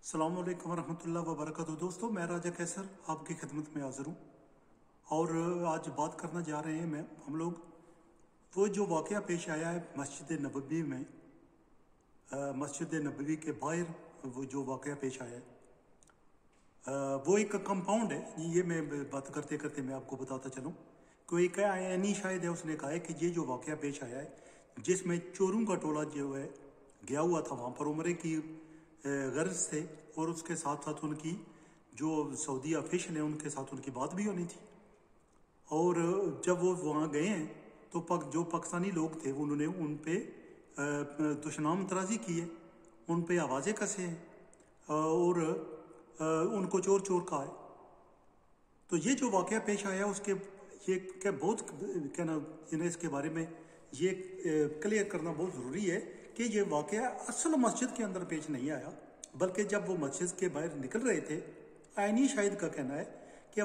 अस्सलाम वालेकुम रहमतुल्लाहि व बरकातहू। दोस्तों, मैं राजा कैसर आपकी खिदमत में हाज़िर हूँ और आज बात करना जा रहे हैं हम लोग वो जो वाक़या पेश आया है मस्जिद नबवी में। मस्जिद नबवी के बाहर वो जो वाक़या पेश आया है वो एक कंपाउंड है। ये मैं बात करते करते मैं आपको बताता चलूँ। कोई एक एनी शायद है, उसने कहा है कि ये जो वाक़या पेश आया है जिसमें चोरों का टोला जो है गया हुआ था वहाँ पर उम्रे की गर्ज से, और उसके साथ साथ उनकी जो सऊदी ऑफिशियल है उनके साथ उनकी बात भी होनी थी। और जब वो वहाँ गए हैं तो जो पाकिस्तानी लोग थे उन्होंने उन पे दुश्मनाम तराजी की है, उन पे आवाज़ें कसे हैं और उनको चोर चोर कहा है। तो ये जो वाक़या पेश आया उसके ये क्या बहुत कहना इन्हें इसके बारे में ये क्लियर करना बहुत ज़रूरी है कि ये वाक़या असल मस्जिद के अंदर पेश नहीं आया, बल्कि जब वो मस्जिद के बाहर निकल रहे थे। आइनी शाहिद का कहना है कि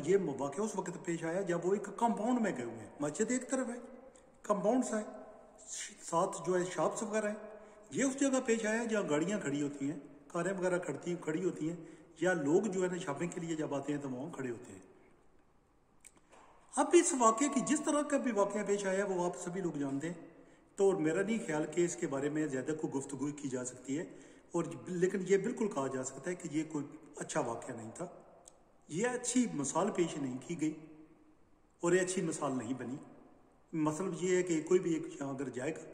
ये वाक़या उस वक्त पेश आया जब वो एक कंपाउंड में गए हुए हैं। मस्जिद एक तरफ है, कंपाउंड सा है, साथ जो है शॉप्स वगैरह है। ये उस जगह पेश आया जहाँ गाड़ियाँ खड़ी होती हैं, कारें वगैरह खड़ी होती हैं, या लोग जो है ना शॉपिंग के लिए जब आते हैं तो वहाँ खड़े होते हैं। अब इस वाक़े की जिस तरह का भी वाक़या पेश आया वो आप सभी लोग जानते हैं, तो मेरा नहीं ख्याल कि इसके बारे में ज़्यादा कोई गुफ्तगू की जा सकती है। और लेकिन ये बिल्कुल कहा जा सकता है कि ये कोई अच्छा वाक़या नहीं था, ये अच्छी मिसाल पेश नहीं की गई और ये अच्छी मिसाल नहीं बनी। मतलब ये है कि कोई भी एक यहाँ अगर जाएगा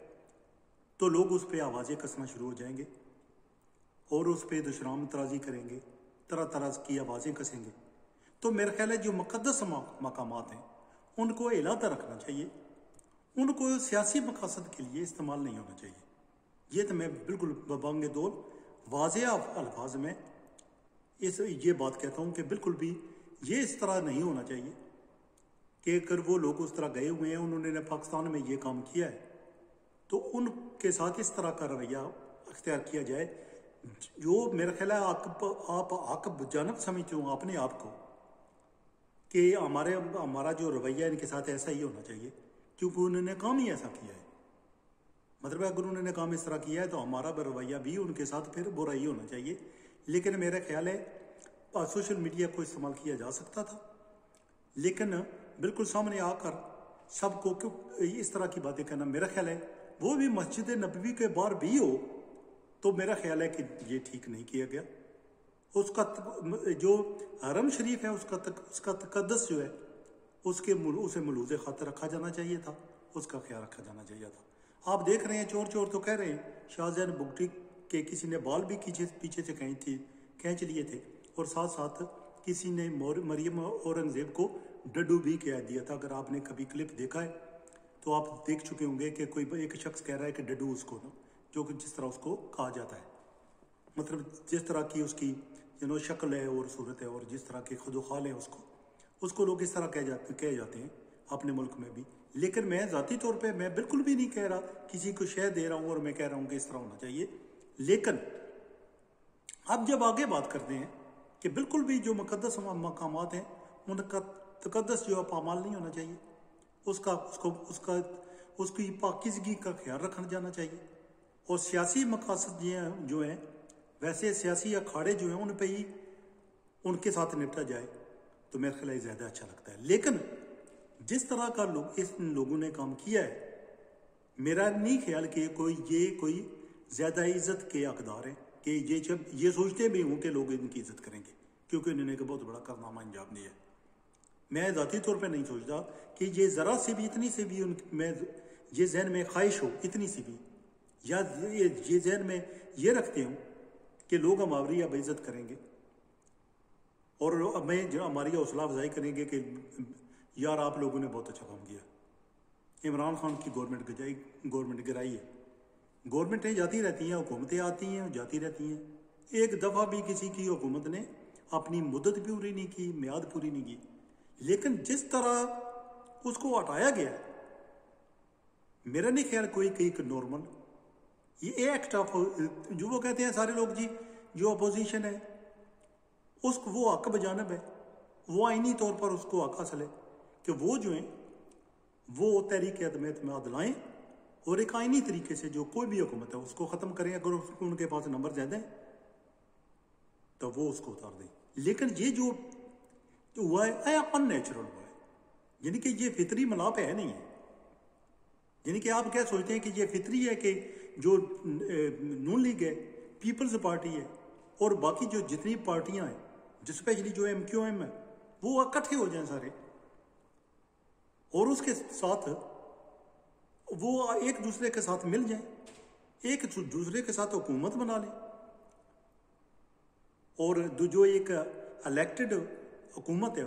तो लोग उस पर आवाज़ें कसना शुरू हो जाएंगे और उस पर दुश्मनाम तराजी करेंगे, तरह तरह की आवाज़ें कसेंगे। तो मेरा ख्याल है जो मुक़द्दस मकामात हैं उनको हिलाता रखना चाहिए, उनको सियासी मकसद के लिए इस्तेमाल नहीं होना चाहिए। ये तो मैं बिल्कुल बबांगे दौर वाज़ेह अल्फाज में ये बात कहता हूँ कि बिल्कुल भी ये इस तरह नहीं होना चाहिए कि अगर वो लोग उस तरह गए हुए हैं, उन्होंने पाकिस्तान में ये काम किया है तो उनके साथ इस तरह का रवैया अख्तियार किया जाए। जो मेरा ख्याल है आप आकब जानब समझते हो अपने आप को कि हमारा जो रवैया इनके साथ ऐसा ही होना चाहिए, क्योंकि उन्होंने काम ही ऐसा किया है। मतलब अगर उन्होंने काम इस तरह किया है तो हमारा रवैया भी उनके साथ फिर बुरा ही होना चाहिए। लेकिन मेरा ख्याल है सोशल मीडिया को इस्तेमाल किया जा सकता था, लेकिन बिल्कुल सामने आकर सबको क्यों इस तरह की बातें करना, मेरा ख्याल है वो भी मस्जिद नबवी के बाहर भी हो तो मेरा ख्याल है कि ये ठीक नहीं किया गया। उसका जो हरम शरीफ है उसका तकद्दस जो है उसे मलूज़ खातर रखा जाना चाहिए था, उसका ख्याल रखा जाना चाहिए था। आप देख रहे हैं चोर चोर तो कह रहे हैं शाहजहान बुगटी के किसी ने बाल भी पीछे से खींच लिए थे, और साथ साथ किसी ने मरियम औरंगजेब को डड्डू भी कह दिया था। अगर आपने कभी क्लिप देखा है तो आप देख चुके होंगे कि कोई एक शख्स कह रहा है कि डड्डू उसको ना, जो कि जिस तरह उसको कहा जाता है, मतलब जिस तरह की उसकी शक्ल है और सूरत है और जिस तरह के खुदोखाल है उसको लोग इस तरह कह जाते हैं अपने मुल्क में भी। लेकिन मैं ज़ाती तौर पे मैं बिल्कुल भी नहीं कह रहा, किसी को शह दे रहा हूँ और मैं कह रहा हूँ कि इस तरह होना चाहिए। लेकिन अब जब आगे बात करते हैं कि बिल्कुल भी जो मुक़द्दस मकामात हैं उनका तकद्दस जो है पामाल नहीं होना चाहिए, उसकी पाकीज़गी का ख्याल रखा जाना चाहिए, और सियासी मकासद जो हैं वैसे सियासी अखाड़े जो हैं उन पर ही उनके साथ निपटा जाए तो मेरे ख्याल ज़्यादा अच्छा लगता है। लेकिन जिस तरह का इन लोगों ने काम किया है, मेरा नहीं ख्याल कि कोई ज़्यादा इज्जत के हकदार है कि ये सोचते भी हूँ कि लोग इनकी इज्जत करेंगे, क्योंकि इन्होंने एक बहुत बड़ा कारनामा अंजाम दिया है। मैं ज़ाती तौर पे नहीं सोचता कि ये ज़रा से भी इतनी सी भी मैं ये जहन में ख्वाहिश हो इतनी सी भी, या ये जहन में ये रखते हूँ कि लोग हमारी अब इज्जत करेंगे और हमारी हौसला अफजाई करेंगे कि यार आप लोगों ने बहुत अच्छा काम किया। इमरान खान की गवर्नमेंट गिराई है। गवर्नमेंटें जाती रहती हैं, हुकूमतें आती हैं जाती रहती हैं। एक दफ़ा भी किसी की हुकूमत ने अपनी मुद्दत पूरी नहीं की, मियाद पूरी नहीं की। लेकिन जिस तरह उसको हटाया गया, मेरा नहीं ख्याल कोई नॉर्मल ये एक्ट ऑफ जो वो कहते हैं सारे लोग जी जो अपोजिशन है उसको वो हक बजानब है, वो आइनी तौर पर उसको हक हासिल है कि वो जो है वो तहरीक अदम एतमाद लाएँ और एक आइनी तरीके से जो कोई भी हुकूमत है उसको ख़त्म करें। अगर उनके पास नंबर ज़्यादा है तो वो उसको उतार दें। लेकिन ये जो हुआ है अननेचुरल हुआ है, यानी कि ये फितरी मिलाप है नहीं है। यानी कि आप क्या सोचते हैं कि ये फितरी है कि जो नून लीग है, पीपल्स पार्टी है और बाकी जो जितनी पार्टियां हैं, जो स्पेशली जो MQM है, वो इकट्ठे हो जाएं सारे और उसके साथ वो एक दूसरे के साथ मिल जाएं, एक दूसरे के साथ हुकूमत बना लें और जो एक इलेक्टेड हुकूमत है,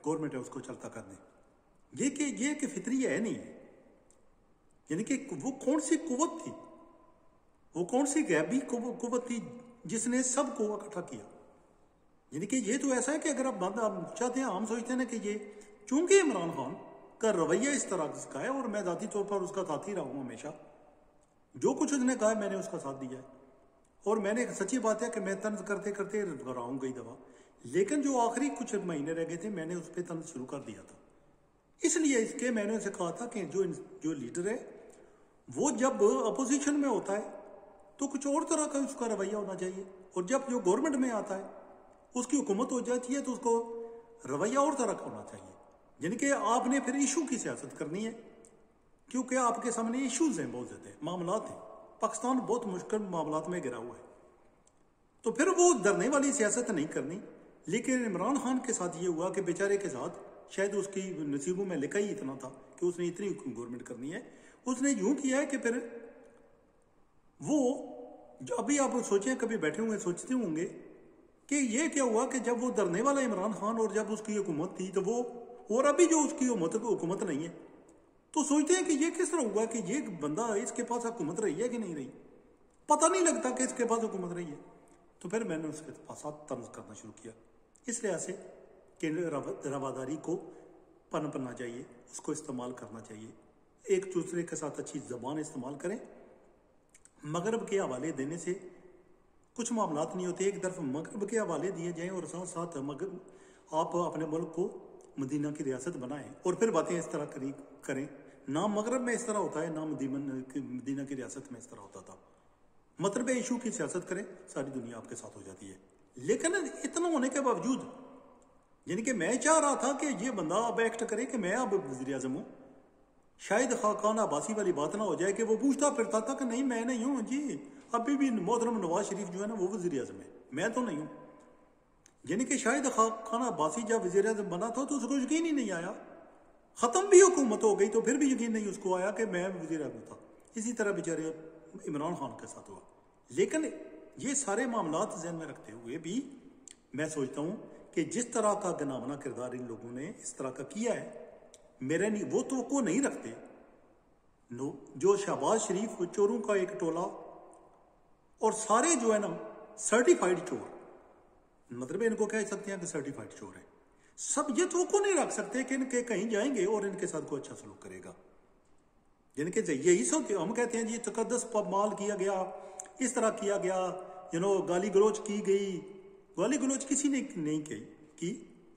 गवर्नमेंट है, उसको चलता कर दें। ये कि फितरी है नहीं है। यानी कि वो कौन सी कुव्वत थी, वो कौन सी गैबी कुव्वत थी जिसने सबको इकट्ठा किया। यानी कि ये तो ऐसा है कि अगर आप चाहते हैं, हम सोचते हैं ना कि ये चूंकि इमरान खान का रवैया इस तरह का है और मैं ذاتی तौर पर उसका साथी रहा हूँ हमेशा, जो कुछ उसने कहा मैंने उसका साथ दिया है और मैंने सच्ची बात है कि मैं तंज करते करते रहा हूँ कई दफ़ा, लेकिन जो आखिरी कुछ महीने रह गए थे मैंने उस पर तंज शुरू कर दिया था। इसलिए इसके मैंने उसे कहा था कि जो लीडर है वो जब अपोजिशन में होता है तो कुछ और तरह का उसका रवैया होना चाहिए, और जब जो गवर्नमेंट में आता है उसकी हुकूमत हो जाती है तो उसको रवैया और तरह का होना चाहिए। यानी कि आपने फिर इशू की सियासत करनी है, क्योंकि आपके सामने इशूज हैं, बहुत ज़्यादा मामलात हैं। पाकिस्तान बहुत मुश्किल मामलात में गिरा हुआ है, तो फिर वो डरने वाली सियासत नहीं करनी। लेकिन इमरान खान के साथ ये हुआ कि बेचारे के साथ शायद उसकी नसीबों में लिखा ही इतना था कि उसने इतनी गवर्नमेंट करनी है, उसने यूं किया है कि फिर वो जो अभी आप सोचें, कभी बैठे हुए सोचते होंगे कि ये क्या हुआ कि जब वो डरने वाला इमरान खान और जब उसकी हुकूमत थी तो वो, और अभी जो उसकी हुकूमत नहीं है, तो सोचते हैं कि ये किस तरह हुआ कि ये बंदा, इसके पास हुकूमत रही है कि नहीं रही, पता नहीं लगता कि इसके पास हुकूमत रही है। तो फिर मैंने उसके साथ तंज करना शुरू किया इस लिहाज से कि रवादारी को पनपना चाहिए, उसको इस्तेमाल करना चाहिए, एक दूसरे के साथ अच्छी ज़बान इस्तेमाल करें। मगरब के हवाले देने से कुछ मामलात नहीं होते। एक तरफ मगरब के हवाले दिए जाएं और साथ साथ मगरब आप अपने मुल्क को मदीना की रियासत बनाएं और फिर बातें इस तरह करें। ना मगरब में इस तरह होता है, ना मदीना की रियासत में इस तरह होता था। मतलब इशू की सियासत करें, सारी दुनिया आपके साथ हो जाती है। लेकिन इतना होने के बावजूद, यानी कि मैं चाह रहा था कि ये बंदा अब एक्ट करे कि मैं अब वज़ीर आज़म हूँ, शायद खाकान अब्बासी वाली बात ना हो जाए कि वो पूछता फिरता था कि नहीं मैं नहीं हूँ जी, अभी भी मोहतरम नवाज शरीफ जो है ना वो वज़ीर आज़म है, मैं तो नहीं हूँ। यानी कि शायद खाकान अब्बासी जब वज़ीर आज़म बना था तो उसको यकीन ही नहीं आया, ख़त्म भी हुकूमत हो गई तो फिर भी यकीन नहीं उसको आया कि मैं वज़ीर आज़म था। इसी तरह बेचारे इमरान खान के साथ हुआ। लेकिन ये सारे मामलात ज़हन में रखते हुए भी मैं सोचता हूँ कि जिस तरह का गनावना किरदार इन लोगों ने इस तरह का किया है, मेरे नहीं, वो तो को नहीं रखते। जो शहबाज शरीफ चोरों का एक टोला और सारे जो है ना सर्टिफाइड चोर, मतलब इनको कह सकते हैं कि सर्टिफाइड चोर है, सब ये तो को नहीं रख सकते कि इनके कहीं जाएंगे और इनके साथ कोई अच्छा सलूक करेगा। यानी कि यही सोचते, हम कहते हैं जी तकद्दस पर माल किया गया, इस तरह किया गया, गाली गलोच की गई। गाली गलोच किसी ने नहीं की,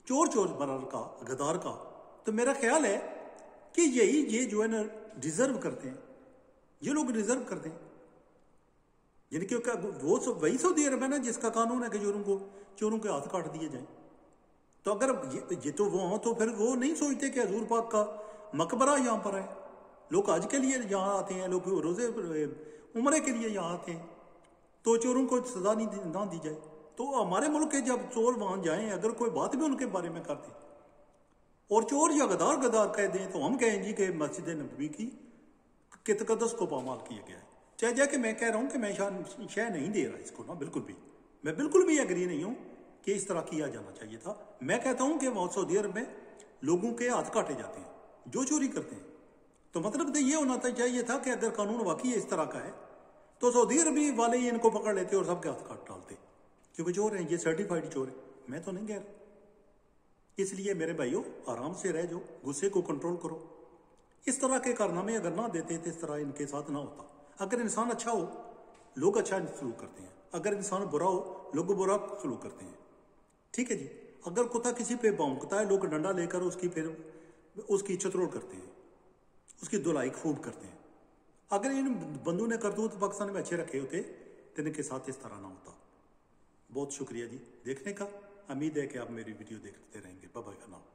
चोर बरार का, गद्दार का। तो मेरा ख्याल है कि ये जो है ना डिजर्व करते हैं, ये लोग डिजर्व करते हैं। यानी कि वो वही सऊदी अरब है ना जिसका कानून है कि चोरों के हाथ काट दिए जाएं। तो अगर ये तो वो हो तो फिर वो नहीं सोचते कि हजूर पाक का मकबरा यहाँ पर है, लोग आज के लिए यहाँ आते हैं, लोग रोजे उम्रे के लिए यहाँ आते हैं, तो चोरों को सजा ना दी जाए। तो हमारे मुल्क के जब चोर वहाँ जाएं, अगर कोई बात भी उनके बारे में करते और चोर या गद्दार कह दें तो हम कहें जी कि मस्जिद नबवी की तकद्दस को पामाल किया गया है। चाहे जाके मैं कह रहा हूँ कि मैं शह नहीं दे रहा इसको ना, बिल्कुल भी, मैं बिल्कुल भी एग्री नहीं हूँ कि इस तरह किया जाना चाहिए था। मैं कहता हूँ कि वहाँ सऊदी अरब में लोगों के हाथ काटे जाते हैं जो चोरी करते हैं। तो मतलब तो ये होना चाहिए था कि अगर कानून वाकई इस तरह का है तो सऊदी अरबी वाले ही इनको पकड़ लेते और सबके हाथ काट डालते, क्योंकि चोर हैं, ये सर्टिफाइड चोर है। मैं तो नहीं कह रहा। इसलिए मेरे भाइयों आराम से रह जाओ, गुस्से को कंट्रोल करो। इस तरह के कारनामे अगर ना देते तो इस तरह इनके साथ ना होता। अगर इंसान अच्छा हो लोग अच्छा सलूक करते हैं, अगर इंसान बुरा हो लोग बुरा सलूक करते हैं। ठीक है जी। अगर कुत्ता किसी पे भौंकता है लोग डंडा लेकर उसकी चतरोड़ करते हैं, उसकी धुलाई खूब करते हैं। अगर इन बंदों ने करतूत पाकिस्तान में अच्छे रखे होते तो इनके साथ इस तरह ना होता। बहुत शुक्रिया जी देखने का। उम्मीद है कि आप मेरी वीडियो देखते रहेंगे। बाय बाय का नाम।